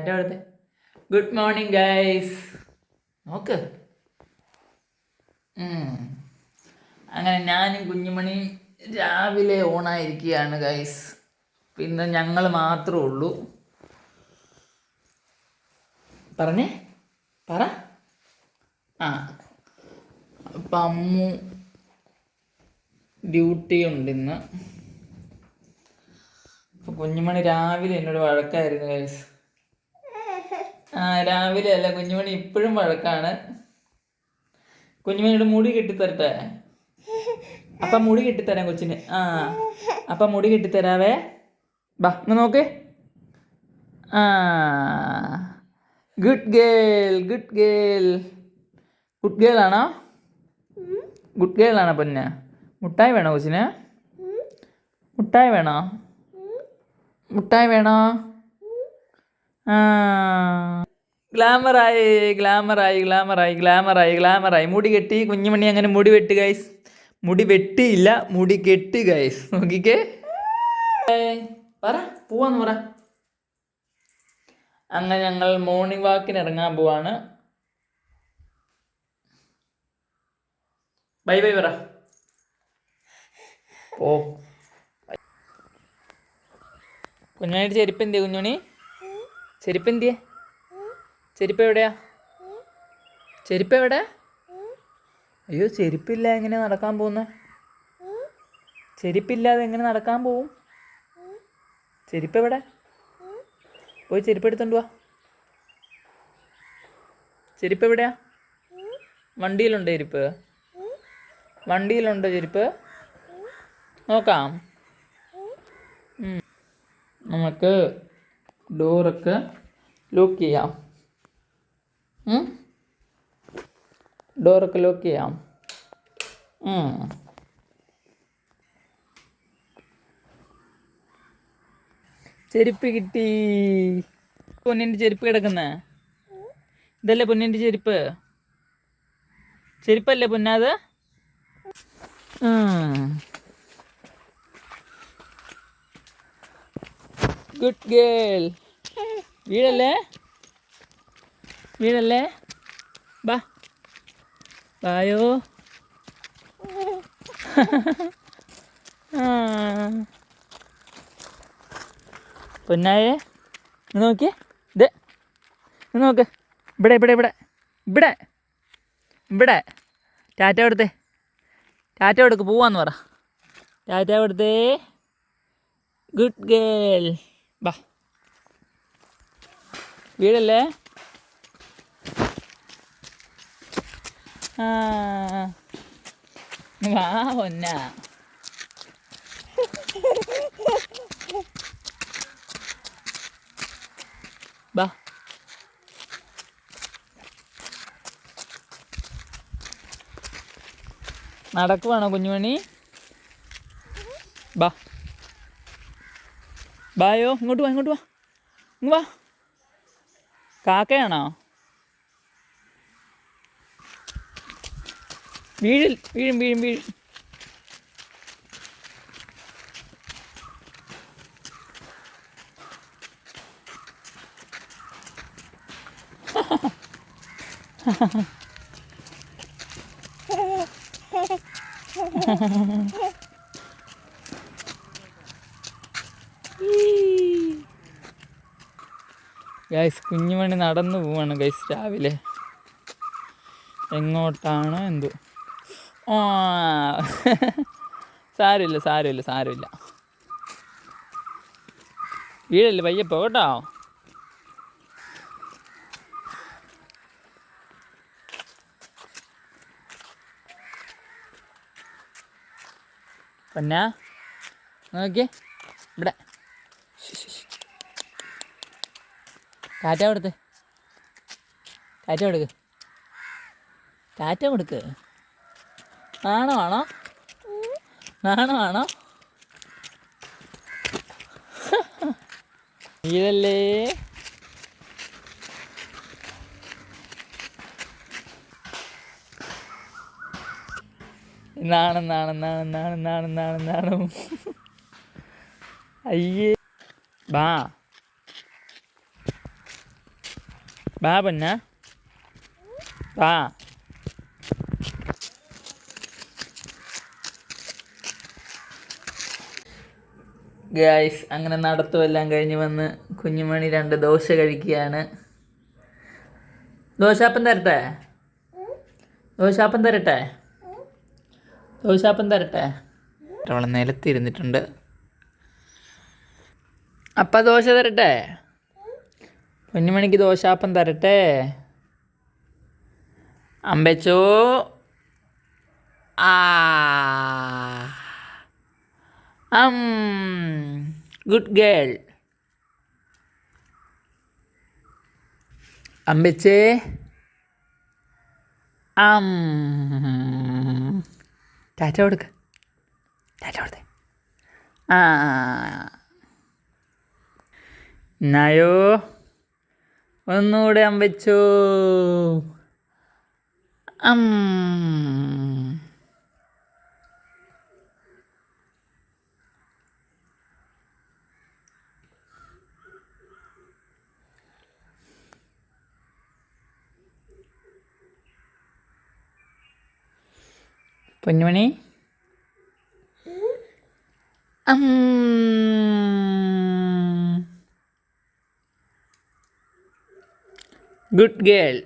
ടാറ്റ കൊടുത്തേ. Good morning guys. നോക്ക്. അങ്ങനെ ഞാനും കുഞ്ഞുമണിയും രാവിലെ ഓണായിരിക്കുകയാണ് ഗൈസ്. പിന്നെ ഞങ്ങൾ മാത്രമേ ഉള്ളൂ. പറഞ്ഞേ പറ. അപ്പം അമ്മു ഡ്യൂട്ടി ഉണ്ട് ഇന്ന്. അപ്പം കുഞ്ഞുമണി രാവിലെ എന്നോട് വഴക്കായിരുന്നു ഗൈസ്. രാവിലെ അല്ല, കുഞ്ഞുമണി ഇപ്പോഴും വഴക്കാണ്. കുഞ്ഞുമണിയുടെ മുടി കെട്ടിത്തരട്ടെ? അപ്പം മുടി കെട്ടിത്തരാം കൊച്ചിന്. അപ്പം മുടി കെട്ടിത്തരാവേ. ബാ ഇങ്ങ് നോക്ക്. Good girl, good girl. Good girl ആണോ? ഗുഡ് ഗേൾ ആണോ പൊന്നെ? മുട്ടായി വേണോ കൊച്ചിന്? മുട്ടായി വേണോ? മുട്ടായി വേണോ? ഗ്ലാമറായി ഗ്ലാമറായി ഗ്ലാമറായി ഗ്ലാമറായി ഗ്ലാമറായി. മുടി കെട്ടി കുഞ്ഞുമണി. അങ്ങനെ മുടി വെട്ട് ഗൈസ്. മുടി വെട്ടിയില്ല, മുടി കെട്ടി ഗൈസ്. നോക്കിക്കേ. പറ പോവാന്ന് പറ. അങ്ങനെ ഞങ്ങൾ മോർണിംഗ് വാക്കിന് ഇറങ്ങാൻ പോവാണ്. ബൈ ബൈ പറ. ഓ കുഞ്ഞുമണിയുടെ ചെരുപ്പ് എന്തിയാ? കുഞ്ഞുമണി ചെരുപ്പ് എന്തിയേ? ചെരുപ്പ് എവിടെയാ? ചെരുപ്പ് എവിടെ? അയ്യോ, ചെരുപ്പില്ല എങ്ങനെ നടക്കാൻ പോകുന്ന? ചെരുപ്പില്ലാതെ എങ്ങനെ നടക്കാൻ പോവും? ചെരുപ്പ് എവിടെ? പോയി ചെരുപ്പ് എടുത്തോണ്ട് വാ. ചെരുപ്പ് എവിടെയാ? വണ്ടിയിലുണ്ടോ ചെരുപ്പ്? വണ്ടിയിലുണ്ടോ ചെരുപ്പ്? നോക്കാം. നമുക്ക് ഡോറൊക്കെ ലോക്ക് ചെയ്യാം. ഡോറൊക്കെ ലോക്ക് ചെയ്യാം. ചെരുപ്പ് കിട്ടി. പൊന്നിൻ്റെ ചെരുപ്പ് കിടക്കുന്നേ ഇതല്ലേ? പൊന്നിൻ്റെ ചെരുപ്പ് ചെരുപ്പല്ലേ പൊന്നത്? Good girl. വീടല്ലേ? വീടല്ലേ? ബാ ബായോ. പൊന്നായേ നോക്കിയേ. ഇത് നോക്ക്. ഇവിടെ ഇവിടെ ഇവിടെ ഇവിടെ ഇവിടെ. ടാറ്റ കൊടുത്തേ. ടാറ്റ കൊടുക്ക്. പോവാന്ന് പറ. ടാറ്റ കൊടുത്തേ. Good girl. ബാ. വീടല്ലേ? വാ പൊന്ന. ബാ. നടക്കുവാണോ കുഞ്ഞുമണി? ബാ ബായോ. ഇങ്ങോട്ട് വാ, ഇങ്ങോട്ട് വാ, ഇങ്ങ് വാ. കാക്കയാണോ? വീഴും വീഴും വീഴും വീഴും. ഗൈസ്, കുഞ്ഞുമണി നടന്നു പോവാണ് ഗൈസ് രാവിലെ. എങ്ങോട്ടാണോ എന്തോ. സാരമില്ല സാരമില്ല സാരമില്ല. വീടല്ലേ? പയ്യപ്പോ കേട്ടോ. പിന്നെ നോക്കിയേ. ഇവിടെ ടാറ്റ കൊടുത്ത്. ടാറ്റ കൊടുക്ക്. ടാറ്റ കൊടുക്ക്. നാണമാണോ? നാണമാണോ? ഇതല്ലേ? നാണം നാണം നാണം നാണം നാണം നാണം നാണം. അയ്യേ. ബാ വാ പൊന്ന വാ. ഗായ്സ് അങ്ങനെ നടത്തുമെല്ലാം കഴിഞ്ഞ് വന്ന് കുഞ്ഞുമണി 2 ദോശ കഴിക്കുകയാണ്. ദോശാപ്പം തരട്ടെ? ദോശാപ്പം തരട്ടെ? ദോശാപ്പം തരട്ടെ? അവളെ നിലത്തിരുന്നിട്ടുണ്ട്. അപ്പം ദോശ തരട്ടെ? കുഞ്ഞുമണിക്ക് ദോശാപ്പം തരട്ടെ? അമ്പച്ചോ ആ ഗുഡ് ഗേൾ. അമ്പച്ചേ ടാറ്റ കൊടുക്ക. ടാറ്റ കൊടുത്തേ. ആ എന്നായോ ഒന്നുകൂടെ അമ്പച്ചോ. പൊന്നുമണി ഗുഡ് ഗേൾ.